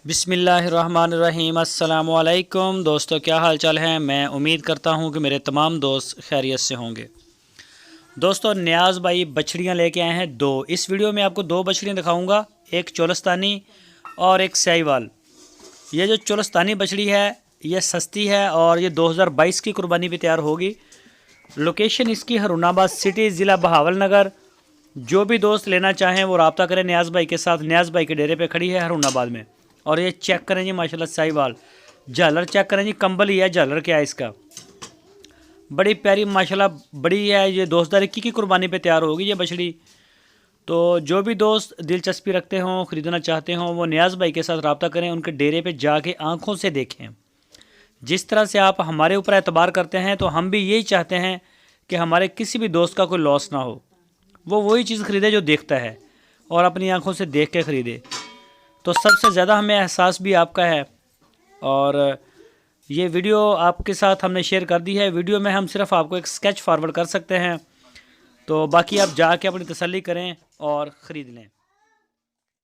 बिस्मिल्लाहिर्रहमानिर्रहीम। अस्सलामुअलैकुम दोस्तों, क्या हाल चाल है। मैं उम्मीद करता हूँ कि मेरे तमाम दोस्त खैरियत से होंगे। दोस्तों, नियाज़ भाई बछड़ियाँ लेके आए हैं दो। इस वीडियो में आपको दो बछड़ियाँ दिखाऊंगा, एक चोलस्तानी और एक साहिवाल। ये जो चोलस्तानी बछड़ी है ये सस्ती है और ये 2022 की कुर्बानी पे तैयार होगी। लोकेशन इसकी हरुणाबाद सिटी, ज़िला बहावलनगर। जो भी दोस्त लेना चाहें वो रब्ता करें नियाज़ भाई के साथ। नियाज़ भाई के डेरे पे खड़ी है हरुणाबाद में। और ये चेक करें जी, माशाल्लाह साहिवाल। झालर चेक करें जी, कंबल ही है, झालर क्या है इसका। बड़ी प्यारी माशाल्लाह बड़ी है। ये 2021 की कुर्बानी पे तैयार होगी ये बछड़ी। तो जो भी दोस्त दिलचस्पी रखते हों, ख़रीदना चाहते हों, वो नियाज़ भाई के साथ रब्ता करें। उनके डेरे पे जाके आँखों से देखें। जिस तरह से आप हमारे ऊपर एतबार करते हैं तो हम भी यही चाहते हैं कि हमारे किसी भी दोस्त का कोई लॉस ना हो। वो वही चीज़ ख़रीदे जो देखता है और अपनी आँखों से देख के ख़रीदे। तो सबसे ज़्यादा हमें एहसास भी आपका है। और ये वीडियो आपके साथ हमने शेयर कर दी है। वीडियो में हम सिर्फ आपको एक स्केच फॉरवर्ड कर सकते हैं। तो बाकी आप जाके अपनी तसल्ली करें और ख़रीद लें।